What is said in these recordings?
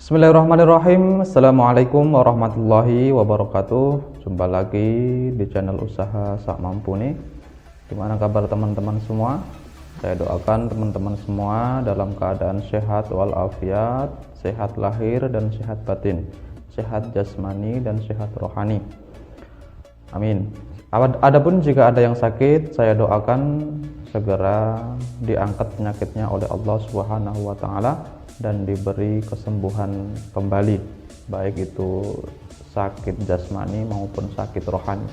Bismillahirrahmanirrahim. Assalamualaikum warahmatullahi wabarakatuh. Jumpa lagi di channel usaha Sak Mampu nih. Gimana kabar teman-teman semua? Saya doakan teman-teman semua dalam keadaan sehat walafiat, sehat lahir dan sehat batin, sehat jasmani dan sehat rohani. Amin. Adapun jika ada yang sakit, saya doakan segera diangkat penyakitnya oleh Allah Subhanahu wa taala dan diberi kesembuhan kembali, baik itu sakit jasmani maupun sakit rohani.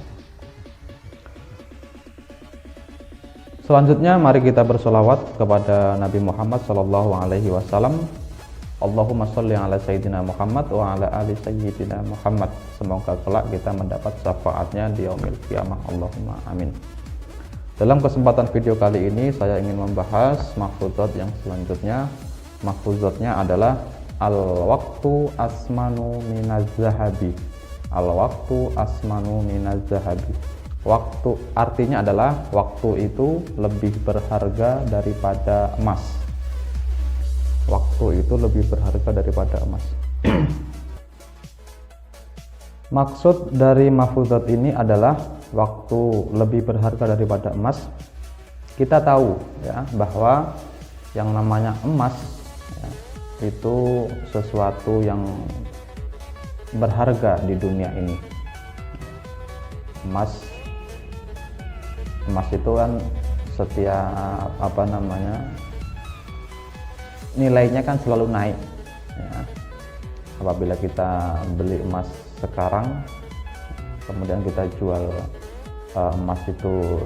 Selanjutnya mari kita bersolawat kepada Nabi Muhammad SAW. Allahumma sholli ala Sayyidina Muhammad wa ala ali Sayyidina Muhammad. Semoga kelak kita mendapat syafaatnya di yaumil qiyamah. Allahumma amin. Dalam kesempatan video kali ini saya ingin membahas mahfuzat yang selanjutnya. Mahfuzatnya adalah al-waqtu asmanu minaz zahabi. Al-waqtu asmanu minaz zahabi. Waktu artinya adalah waktu itu lebih berharga daripada emas. Waktu itu lebih berharga daripada emas. Maksud dari mahfuzat ini adalah waktu lebih berharga daripada emas. Kita tahu ya bahwa yang namanya emas ya, itu sesuatu yang berharga di dunia ini. Emas itu kan setiap nilainya kan selalu naik ya. Apabila kita beli emas sekarang kemudian kita jual emas itu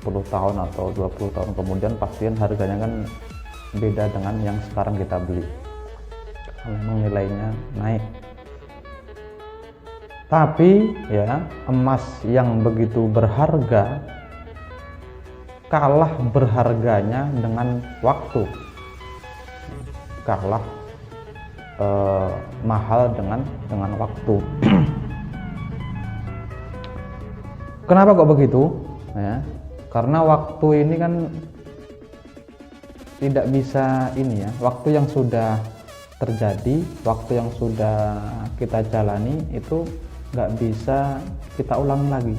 10 tahun atau 20 tahun kemudian, pastikan harganya kan beda dengan yang sekarang kita beli. Memang nilainya naik. Tapi ya, emas yang begitu berharga kalah berharganya dengan waktu. Kalah mahal dengan waktu. Kenapa kok begitu? Ya, karena waktu ini kan tidak bisa ini ya. Waktu yang sudah terjadi, waktu yang sudah kita jalani itu nggak bisa kita ulang lagi.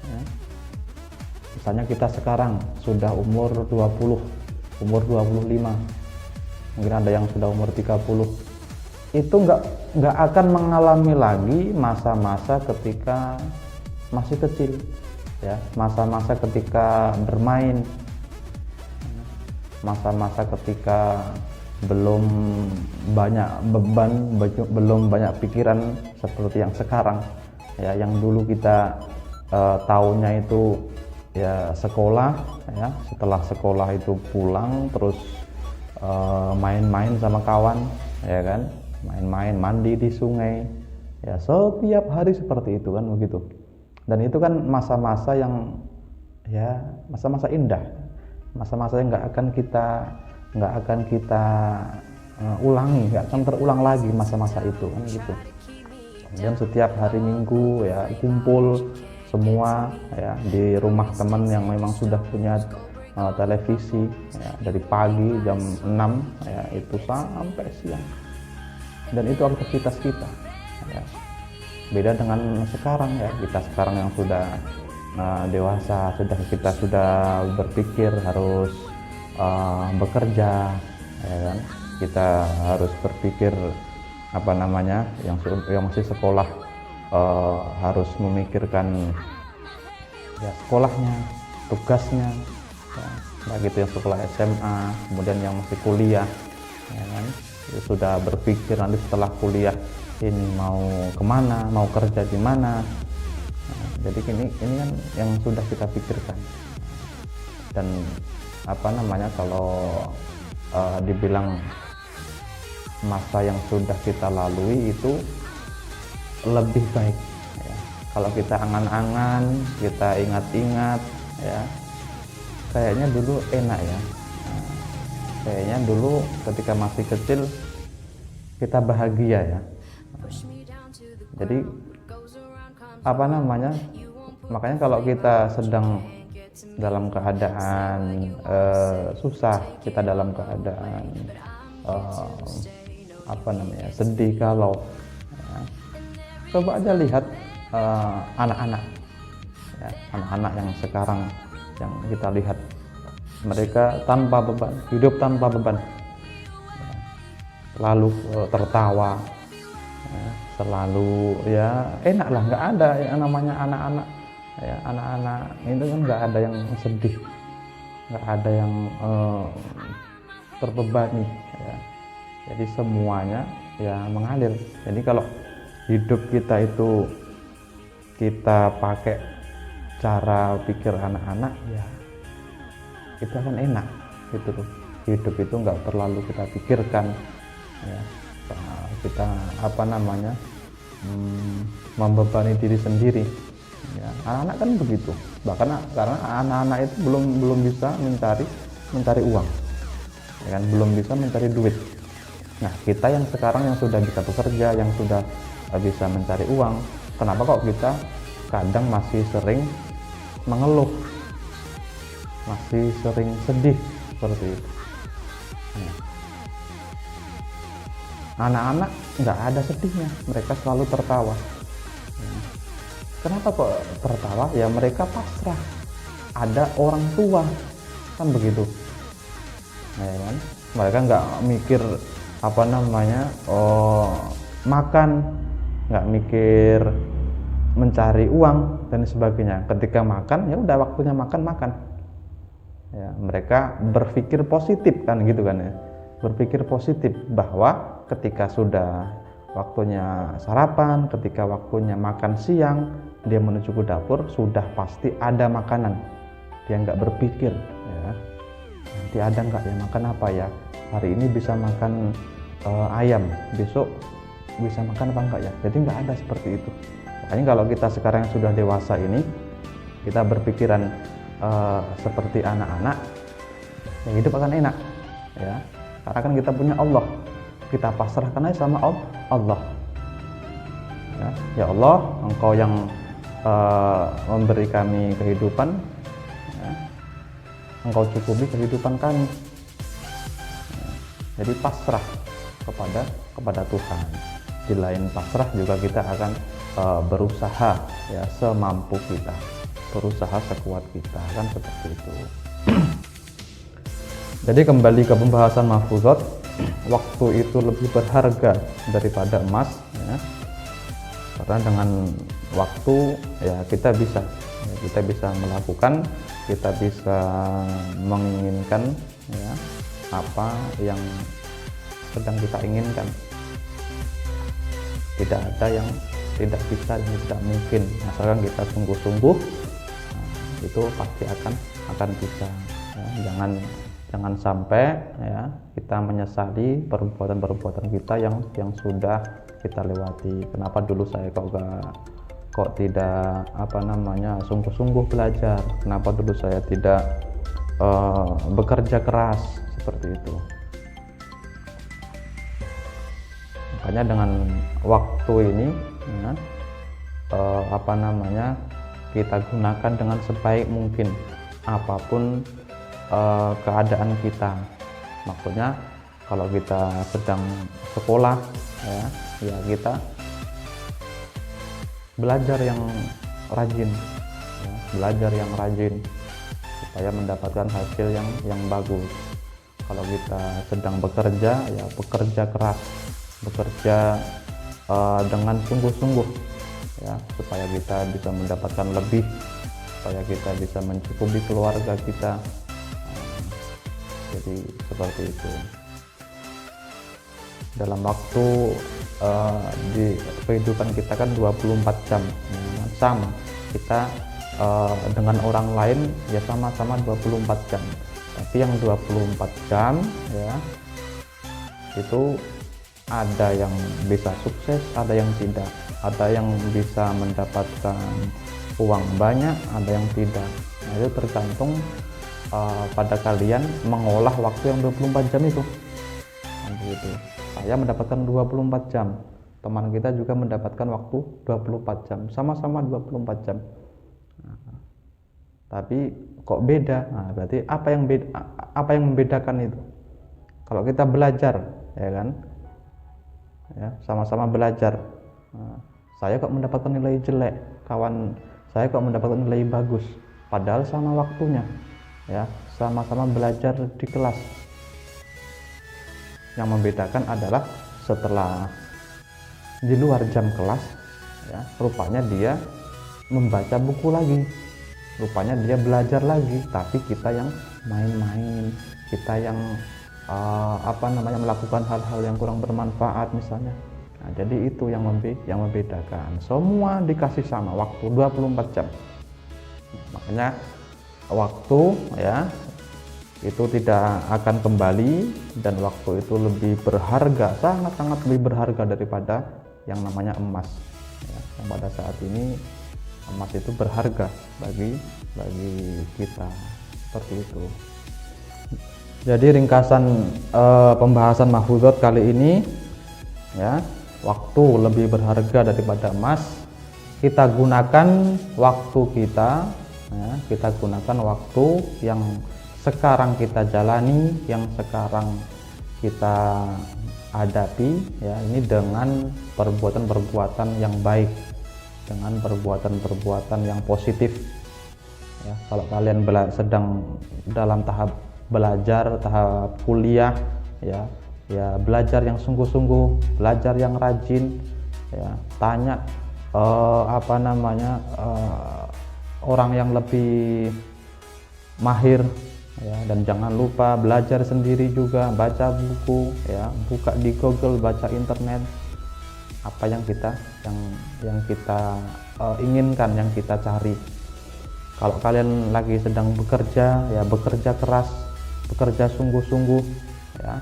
Ya. Misalnya kita sekarang sudah umur 20, umur 25. Mungkin ada yang sudah umur 30, itu nggak akan mengalami lagi masa-masa ketika masih kecil ya, masa-masa ketika bermain, masa-masa ketika belum banyak beban, belum banyak pikiran seperti yang sekarang ya. Yang dulu kita tahunya itu ya sekolah ya, setelah sekolah itu pulang terus main-main sama kawan ya kan, main-main, mandi di sungai ya, setiap hari seperti itu kan begitu. Dan itu kan masa-masa yang ya, masa-masa indah, masa-masa yang nggak akan kita ulangi, nggak akan terulang lagi masa-masa itu kan gitu. Kemudian setiap hari Minggu ya kumpul semua ya di rumah teman yang memang sudah punya televisi ya, dari pagi jam 6 ya itu sampai siang, dan itu aktivitas kita ya. Beda dengan sekarang ya, kita sekarang yang sudah dewasa, kita sudah berpikir harus bekerja ya kan, kita harus berpikir yang masih sekolah harus memikirkan ya sekolahnya, tugasnya ya, baik itu yang sekolah SMA, kemudian yang masih kuliah ya kan, itu sudah berpikir nanti setelah kuliah ini mau kemana, mau kerja di mana. Nah, jadi ini kan yang sudah kita pikirkan. Dan kalau dibilang masa yang sudah kita lalui itu lebih baik ya. Kalau kita angan-angan, kita ingat-ingat ya, kayaknya dulu enak ya. Nah, kayaknya dulu ketika masih kecil kita bahagia ya. Jadi makanya kalau kita sedang dalam keadaan susah, kita dalam keadaan sedih, galau, ya. Coba aja lihat anak-anak, ya, anak-anak yang sekarang yang kita lihat, mereka tanpa beban, hidup tanpa beban, ya. Selalu tertawa, ya, selalu ya enak lah, nggak ada yang namanya anak-anak, ya, anak-anak itu kan nggak ada yang sedih, nggak ada yang terbebani, ya. Jadi semuanya ya mengalir. Jadi kalau hidup kita itu kita pakai cara pikir anak-anak, ya itu akan enak gitu loh. Hidup itu nggak terlalu kita pikirkan, ya. Kita membebani diri sendiri, ya. Anak-anak kan begitu, bahkan karena anak-anak itu belum bisa mencari uang, ya kan, belum bisa mencari duit. Nah, kita yang sekarang yang sudah bisa bekerja, yang sudah bisa mencari uang, kenapa kok kita kadang masih sering mengeluh, masih sering sedih seperti itu? Nah, anak-anak nggak ada sedihnya, mereka selalu tertawa. Kenapa kok tertawa? Ya mereka pasrah, ada orang tua, kan begitu, ya kan? Mereka nggak mikir makan, nggak mikir mencari uang dan sebagainya. Ketika makan, ya udah waktunya makan, ya. Mereka berpikir positif, kan gitu kan, ya, berpikir positif bahwa ketika sudah waktunya sarapan, ketika waktunya makan siang, dia menuju ke dapur, sudah pasti ada makanan. Dia nggak berpikir, ya, nanti ada nggak ya makan apa ya, hari ini bisa makan ayam, besok bisa makan apa enggak ya. Jadi nggak ada seperti itu. Makanya kalau kita sekarang yang sudah dewasa ini, kita berpikiran seperti anak-anak, ya hidup akan enak, ya. Karena kan kita punya Allah, kita pasrahkan aja sama Allah, ya Allah, Engkau yang memberi kami kehidupan, ya. Engkau cukupi kehidupan kami, ya. Jadi pasrah kepada Tuhan. Di lain pasrah juga kita akan berusaha, ya, semampu kita, berusaha sekuat kita, kan seperti itu. Jadi kembali ke pembahasan mahfuzat, waktu itu lebih berharga daripada emas, ya. Karena dengan waktu, ya kita bisa melakukan, kita bisa menginginkan, ya, apa yang sedang kita inginkan. Tidak ada yang tidak bisa dan tidak mungkin, asalkan kita sungguh-sungguh, itu pasti akan bisa, ya. Jangan sampai, ya, kita menyesali perbuatan-perbuatan kita yang sudah kita lewati. Kenapa dulu saya kok tidak sungguh-sungguh belajar, kenapa dulu saya tidak bekerja keras, seperti itu. Makanya dengan waktu ini, ya, kita gunakan dengan sebaik mungkin apapun keadaan kita. Maksudnya kalau kita sedang sekolah, ya kita belajar yang rajin, ya, belajar yang rajin supaya mendapatkan hasil yang bagus. Kalau kita sedang bekerja, ya bekerja keras, bekerja dengan sungguh-sungguh, ya, supaya kita bisa mendapatkan lebih, supaya kita bisa mencukupi keluarga kita. Jadi seperti itu. Dalam waktu di kehidupan kita kan 24 jam, ya, sama kita dengan orang lain, ya sama-sama 24 jam. Tapi yang 24 jam, ya, itu ada yang bisa sukses, ada yang tidak, ada yang bisa mendapatkan uang banyak, ada yang tidak. Nah, itu tergantung pada kalian mengolah waktu yang 24 jam itu. Gitu. Saya mendapatkan 24 jam, teman kita juga mendapatkan waktu 24 jam, sama-sama 24 jam. Nah, tapi kok beda? Nah, berarti apa yang membedakan itu? Kalau kita belajar, ya kan, ya, sama-sama belajar. Nah, saya kok mendapatkan nilai jelek, kawan saya kok mendapatkan nilai bagus, padahal sama waktunya, ya, sama-sama belajar di kelas. Yang membedakan adalah setelah di luar jam kelas, ya, rupanya dia membaca buku lagi, rupanya dia belajar lagi, tapi kita yang main-main, kita yang melakukan hal-hal yang kurang bermanfaat misalnya. Nah, jadi itu yang membedakan. Semua dikasih sama waktu 24 jam. Makanya waktu, ya, itu tidak akan kembali, dan waktu itu lebih berharga, sangat-sangat lebih berharga daripada yang namanya emas, ya. Yang pada saat ini emas itu berharga bagi kita, seperti itu. Jadi ringkasan pembahasan mahfudhot kali ini, ya, waktu lebih berharga daripada emas. Kita gunakan waktu kita, ya, kita gunakan waktu yang sekarang kita jalani, yang sekarang kita hadapi, ya, ini dengan perbuatan-perbuatan yang baik, dengan perbuatan-perbuatan yang positif, ya. Kalau kalian sedang dalam tahap belajar, tahap kuliah, ya belajar yang sungguh-sungguh, belajar yang rajin, ya, tanya orang yang lebih mahir, ya, dan jangan lupa belajar sendiri juga, baca buku, ya, buka di Google, baca internet, apa yang kita inginkan, yang kita cari. Kalau kalian lagi sedang bekerja, ya, bekerja keras, bekerja sungguh-sungguh, ya,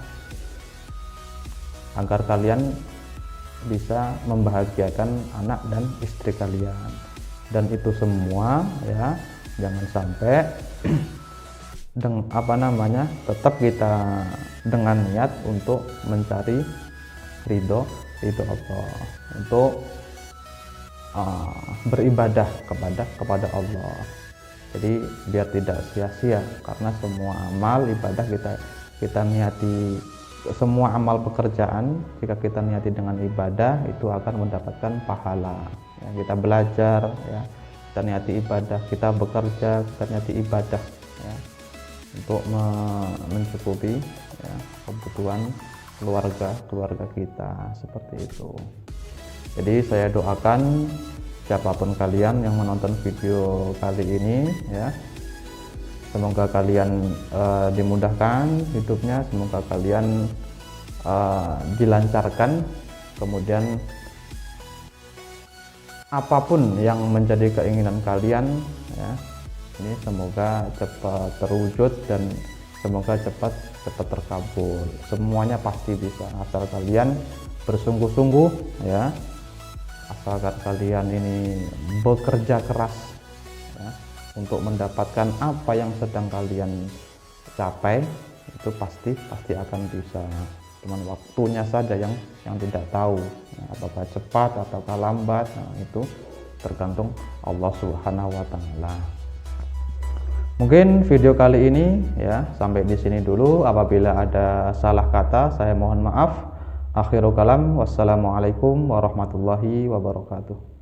agar kalian bisa membahagiakan anak dan istri kalian. Dan itu semua, ya, jangan sampai tetap kita dengan niat untuk mencari ridho Allah, untuk beribadah kepada Allah. Jadi biar tidak sia-sia, karena semua amal ibadah kita niati, semua amal pekerjaan jika kita niati dengan ibadah itu akan mendapatkan pahala, ya. Kita belajar, ya, kita niati ibadah, kita bekerja, kita niati ibadah, ya, untuk mencukupi, ya, kebutuhan keluarga kita, seperti itu. Jadi saya doakan siapapun kalian yang menonton video kali ini, ya, semoga kalian dimudahkan hidupnya, semoga kalian dilancarkan, kemudian apapun yang menjadi keinginan kalian, ya, ini semoga cepat terwujud dan semoga cepat terkabul. Semuanya pasti bisa, asal kalian bersungguh-sungguh, ya, asalkan kalian ini bekerja keras, ya, untuk mendapatkan apa yang sedang kalian capai, itu pasti akan bisa. Cuman waktunya saja yang tidak tahu, nah, apakah cepat ataukah lambat. Nah, itu tergantung Allah Subhanahu wa Ta'ala. Mungkin video kali ini, ya, sampai di sini dulu. Apabila ada salah kata, saya mohon maaf. Akhirul kalam, wassalamualaikum warahmatullahi wabarakatuh.